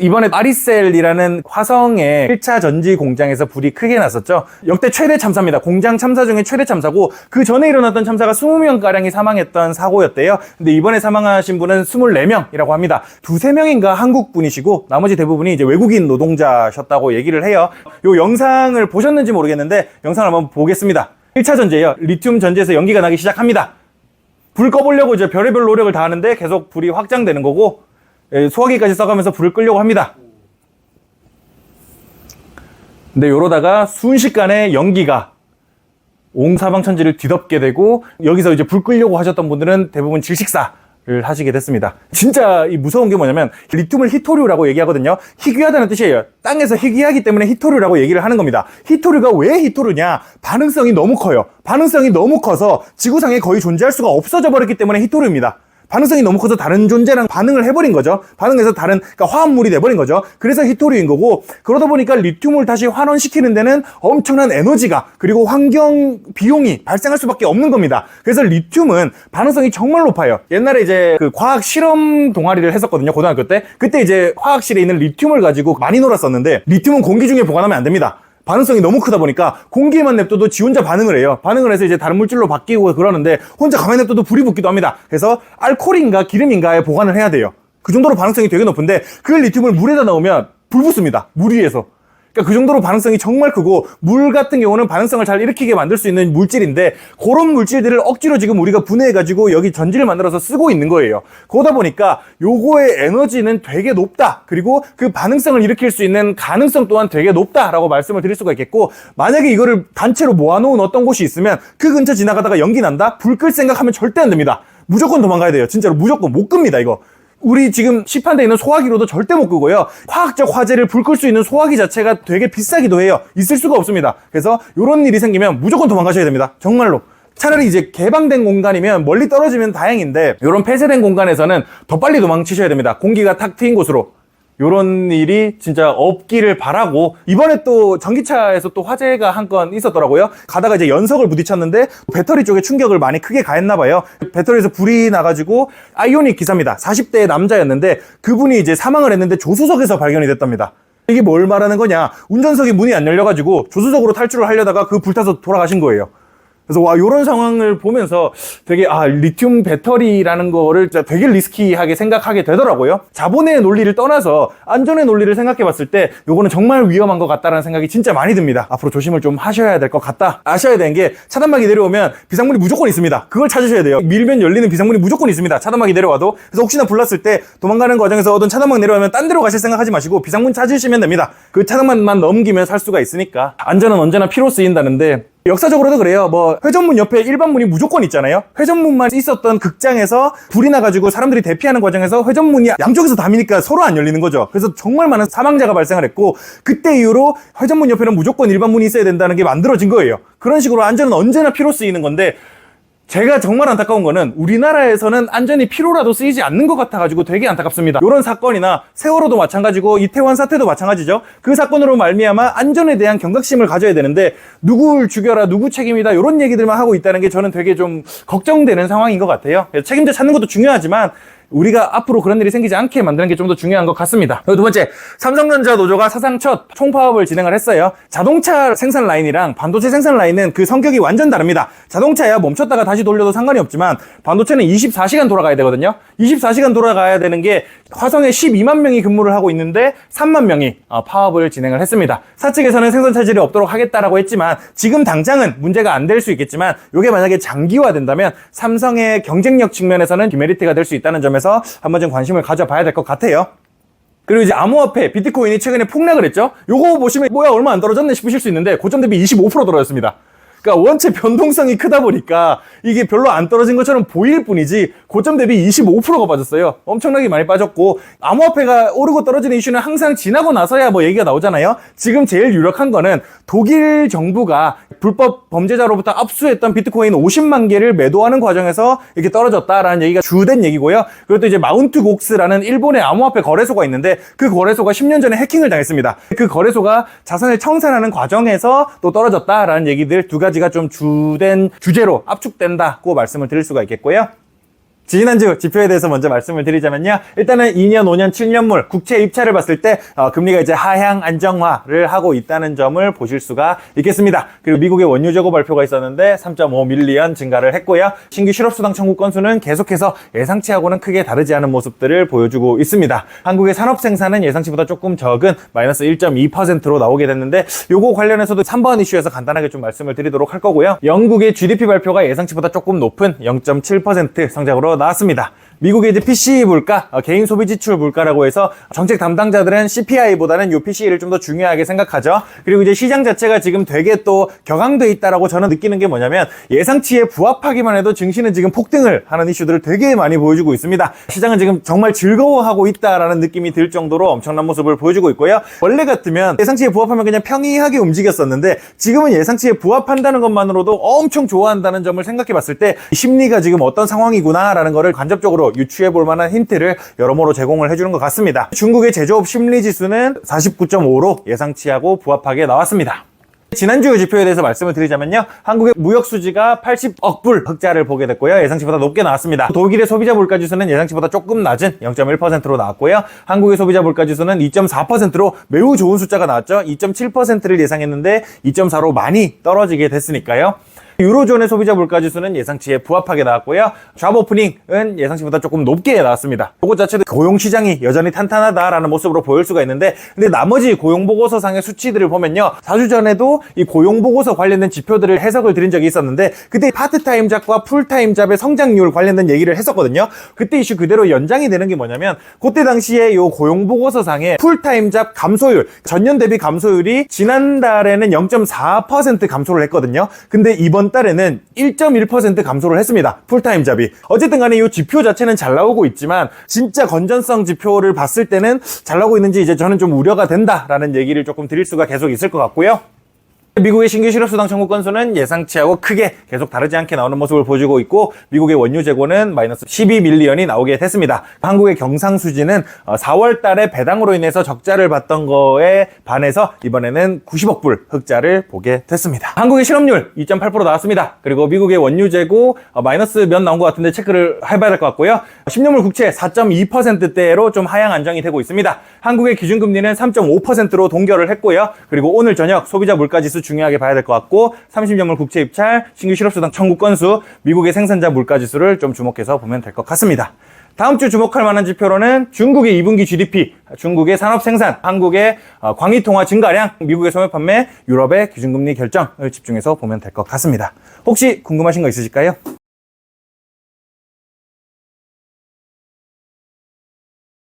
이번에 아리셀이라는 화성의 1차 전지 공장에서 불이 크게 났었죠. 역대 최대 참사입니다. 공장 참사 중에 최대 참사고, 그 전에 일어났던 참사가 20명가량이 사망했던 사고였대요. 근데 이번에 사망하신 분은 24명이라고 합니다. 두세 명인가 한국 분이시고 나머지 대부분이 이제 외국인 노동자셨다고 얘기를 해요. 요 영상을 보셨는지 모르겠는데 영상을 한번 보겠습니다. 1차 전지예요. 리튬 전지에서 연기가 나기 시작합니다. 불 꺼보려고 이제 별의별 노력을 다 하는데 계속 불이 확장되는 거고, 소화기까지 써가면서 불을 끄려고 합니다. 근데 이러다가 순식간에 연기가 온 사방천지를 뒤덮게 되고, 여기서 이제 불 끄려고 하셨던 분들은 대부분 질식사를 하시게 됐습니다. 진짜 이 무서운 게 뭐냐면, 리튬을 희토류라고 얘기하거든요. 희귀하다는 뜻이에요. 땅에서 희귀하기 때문에 희토류라고 얘기를 하는 겁니다. 희토류가 왜 희토류냐? 반응성이 너무 커요. 반응성이 너무 커서 지구상에 거의 존재할 수가 없어져 버렸기 때문에 희토류입니다. 반응성이 너무 커서 다른 존재랑 반응을 해버린 거죠. 반응해서 그러니까 화합물이 돼버린 거죠. 그래서 희토류인 거고, 그러다 보니까 리튬을 다시 환원시키는 데는 엄청난 에너지가, 그리고 환경 비용이 발생할 수밖에 없는 겁니다. 그래서 리튬은 반응성이 정말 높아요. 옛날에 이제 그 과학 실험 동아리를 했었거든요, 고등학교 때. 그때 이제 화학실에 있는 리튬을 가지고 많이 놀았었는데, 리튬은 공기 중에 보관하면 안 됩니다. 반응성이 너무 크다 보니까 공기에만 냅둬도 지 혼자 반응을 해요. 반응을 해서 이제 다른 물질로 바뀌고 그러는데, 혼자 가만히 냅둬도 불이 붙기도 합니다. 그래서 알코올인가 기름인가에 보관을 해야 돼요. 그 정도로 반응성이 되게 높은데, 그 리튬을 물에다 넣으면 불 붙습니다. 물 위에서. 그러니까 그 정도로 반응성이 정말 크고, 물 같은 경우는 반응성을 잘 일으키게 만들 수 있는 물질인데, 그런 물질들을 억지로 지금 우리가 분해해가지고 여기 전지를 만들어서 쓰고 있는 거예요. 그러다 보니까 요거의 에너지는 되게 높다. 그리고 그 반응성을 일으킬 수 있는 가능성 또한 되게 높다라고 말씀을 드릴 수가 있겠고, 만약에 이거를 단체로 모아놓은 어떤 곳이 있으면 그 근처 지나가다가 연기 난다? 불 끌 생각하면 절대 안 됩니다. 무조건 도망가야 돼요. 진짜로 무조건 못 끕니다, 이거. 우리 지금 시판되어 있는 소화기로도 절대 못 끄고요. 화학적 화재를 불 끌 수 있는 소화기 자체가 되게 비싸기도 해요. 있을 수가 없습니다. 그래서 이런 일이 생기면 무조건 도망가셔야 됩니다. 정말로. 차라리 이제 개방된 공간이면 멀리 떨어지면 다행인데, 이런 폐쇄된 공간에서는 더 빨리 도망치셔야 됩니다. 공기가 탁 트인 곳으로. 요런 일이 진짜 없기를 바라고, 이번에 또 전기차에서 또 화재가 한 건 있었더라고요. 가다가 이제 연석을 부딪혔는데 배터리 쪽에 충격을 많이 크게 가했나 봐요. 배터리에서 불이 나가지고, 아이오닉 기사입니다. 40대 남자였는데 그분이 이제 사망을 했는데 조수석에서 발견이 됐답니다. 이게 뭘 말하는 거냐? 운전석이 문이 안 열려가지고 조수석으로 탈출을 하려다가 그 불타서 돌아가신 거예요. 그래서 와, 요런 상황을 보면서 되게 리튬 배터리라는 거를 진짜 되게 리스키하게 생각하게 되더라고요. 자본의 논리를 떠나서 안전의 논리를 생각해 봤을 때 요거는 정말 위험한 것 같다라는 생각이 진짜 많이 듭니다. 앞으로 조심을 좀 하셔야 될 것 같다. 아셔야 되는 게, 차단막이 내려오면 비상문이 무조건 있습니다. 그걸 찾으셔야 돼요. 밀면 열리는 비상문이 무조건 있습니다. 차단막이 내려와도. 그래서 혹시나 불났을 때 도망가는 과정에서 어떤 차단막 내려오면 딴 데로 가실 생각하지 마시고 비상문 찾으시면 됩니다. 그 차단막만 넘기면 살 수가 있으니까. 안전은 언제나 피로 쓰인다는데, 역사적으로도 그래요. 뭐 회전문 옆에 일반 문이 무조건 있잖아요. 회전문만 있었던 극장에서 불이 나가지고 사람들이 대피하는 과정에서 회전문이 양쪽에서 담이니까 서로 안 열리는 거죠. 그래서 정말 많은 사망자가 발생을 했고, 그때 이후로 회전문 옆에는 무조건 일반 문이 있어야 된다는 게 만들어진 거예요. 그런 식으로 안전은 언제나 피로 쓰이는 건데, 제가 정말 안타까운 거는 우리나라에서는 안전이 피로라도 쓰이지 않는 것 같아가지고 되게 안타깝습니다. 이런 사건이나 세월호도 마찬가지고 이태원 사태도 마찬가지죠. 그 사건으로 말미암아 안전에 대한 경각심을 가져야 되는데, 누구를 죽여라, 누구 책임이다, 이런 얘기들만 하고 있다는 게 저는 되게 좀 걱정되는 상황인 것 같아요. 책임자 찾는 것도 중요하지만 우리가 앞으로 그런 일이 생기지 않게 만드는 게 좀 더 중요한 것 같습니다. 그리고 두 번째, 삼성전자 노조가 사상 첫 총파업을 진행을 했어요. 자동차 생산 라인이랑 반도체 생산 라인은 그 성격이 완전 다릅니다. 자동차야 멈췄다가 다시 돌려도 상관이 없지만, 반도체는 24시간 돌아가야 되거든요. 24시간 돌아가야 되는 게, 화성에 12만 명이 근무를 하고 있는데 3만 명이 파업을 진행을 했습니다. 사측에서는 생산 차질이 없도록 하겠다라고 했지만, 지금 당장은 문제가 안 될 수 있겠지만, 이게 만약에 장기화된다면 삼성의 경쟁력 측면에서는 디메리트가 될 수 있다는 점에서 한번 좀 관심을 가져봐야 될 것 같아요. 그리고 이제 암호화폐 비트코인이 최근에 폭락을 했죠. 요거 보시면 뭐야, 얼마 안 떨어졌네 싶으실 수 있는데, 고점 대비 25% 떨어졌습니다. 그러니까 원체 변동성이 크다 보니까 이게 별로 안 떨어진 것처럼 보일 뿐이지 고점 대비 25%가 빠졌어요. 엄청나게 많이 빠졌고, 암호화폐가 오르고 떨어지는 이슈는 항상 지나고 나서야 뭐 얘기가 나오잖아요. 지금 제일 유력한 거는 독일 정부가 불법 범죄자로부터 압수했던 비트코인 50만 개를 매도하는 과정에서 이렇게 떨어졌다라는 얘기가 주된 얘기고요. 그리고 또 이제 마운트 곡스라는 일본의 암호화폐 거래소가 있는데, 그 거래소가 10년 전에 해킹을 당했습니다. 그 거래소가 자산을 청산하는 과정에서 또 떨어졌다라는 얘기들 두 가지가 좀 주된 주제로 압축된다고 말씀을 드릴 수가 있겠고요. 지난주 지표에 대해서 먼저 말씀을 드리자면요. 일단은 2년, 5년, 7년물 국채 입찰을 봤을 때 금리가 이제 하향 안정화를 하고 있다는 점을 보실 수가 있겠습니다. 그리고 미국의 원유 재고 발표가 있었는데 3.5 밀리언 증가를 했고요. 신규 실업수당 청구 건수는 계속해서 예상치하고는 크게 다르지 않은 모습들을 보여주고 있습니다. 한국의 산업 생산은 예상치보다 조금 적은 마이너스 1.2%로 나오게 됐는데 요거 관련해서도 3번 이슈에서 간단하게 좀 말씀을 드리도록 할 거고요. 영국의 GDP 발표가 예상치보다 조금 높은 0.7% 성장으로 나왔습니다. 미국의 이제 PCE 물가, 개인 소비 지출 물가라고 해서 정책 담당자들은 CPI보다는 요 PCE를 좀 더 중요하게 생각하죠. 그리고 이제 시장 자체가 지금 되게 또 격앙돼 있다라고 저는 느끼는 게 뭐냐면 예상치에 부합하기만 해도 증시는 지금 폭등을 하는 이슈들을 되게 많이 보여주고 있습니다. 시장은 지금 정말 즐거워하고 있다라는 느낌이 들 정도로 엄청난 모습을 보여주고 있고요. 원래 같으면 예상치에 부합하면 그냥 평이하게 움직였었는데 지금은 예상치에 부합한다는 것만으로도 엄청 좋아한다는 점을 생각해 봤을 때 심리가 지금 어떤 상황이구나라는 거를 간접적으로 유추해 볼 만한 힌트를 여러모로 제공을 해주는 것 같습니다. 중국의 제조업 심리 지수는 49.5로 예상치하고 부합하게 나왔습니다. 지난주 지표에 대해서 말씀을 드리자면요. 한국의 무역 수지가 80억 불 흑자를 보게 됐고요. 예상치보다 높게 나왔습니다. 독일의 소비자 물가 지수는 예상치보다 조금 낮은 0.1%로 나왔고요. 한국의 소비자 물가 지수는 2.4%로 매우 좋은 숫자가 나왔죠. 2.7%를 예상했는데 2.4로 많이 떨어지게 됐으니까요. 유로존의 소비자 물가 지수는 예상치에 부합하게 나왔고요. 잡 오프닝은 예상치보다 조금 높게 나왔습니다. 이것 자체도 고용 시장이 여전히 탄탄하다라는 모습으로 보일 수가 있는데 근데 나머지 고용 보고서상의 수치들을 보면요. 4주 전에도 이 고용 보고서 관련된 지표들을 해석을 드린 적이 있었는데 그때 파트타임 잡과 풀타임 잡의 성장률 관련된 얘기를 했었거든요. 그때 이슈 그대로 연장이 되는 게 뭐냐면 그때 당시에 이 고용 보고서상의 풀타임 잡 감소율, 전년 대비 감소율이 지난달에는 0.4% 감소를 했거든요. 근데 이번 달에는 1.1% 감소를 했습니다. 풀타임 잡이. 어쨌든 간에 이 지표 자체는 잘 나오고 있지만 진짜 건전성 지표를 봤을 때는 잘 나오고 있는지 이제 저는 좀 우려가 된다라는 얘기를 조금 드릴 수가 계속 있을 것 같고요. 미국의 신규 실업수당 청구 건수는 예상치하고 크게 계속 다르지 않게 나오는 모습을 보여주고 있고 미국의 원유 재고는 마이너스 12 밀리언이 나오게 됐습니다. 한국의 경상수지는 4월 달에 배당으로 인해서 적자를 봤던 거에 반해서 이번에는 90억 불 흑자를 보게 됐습니다. 한국의 실업률 2.8% 나왔습니다. 그리고 미국의 원유 재고 마이너스 몇 나온 것 같은데 체크를 해봐야 될 것 같고요. 10년물 국채 4.2%대로 좀 하향 안정이 되고 있습니다. 한국의 기준금리는 3.5%로 동결을 했고요. 그리고 오늘 저녁 소비자 물가지수 중요하게 봐야 될 것 같고 30년물 국채 입찰, 신규 실업수당 청구 건수, 미국의 생산자 물가지수를 좀 주목해서 보면 될 것 같습니다. 다음 주 주목할 만한 지표로는 중국의 2분기 GDP, 중국의 산업 생산, 한국의 광의 통화 증가량, 미국의 소매 판매, 유럽의 기준금리 결정을 집중해서 보면 될 것 같습니다. 혹시 궁금하신 거 있으실까요?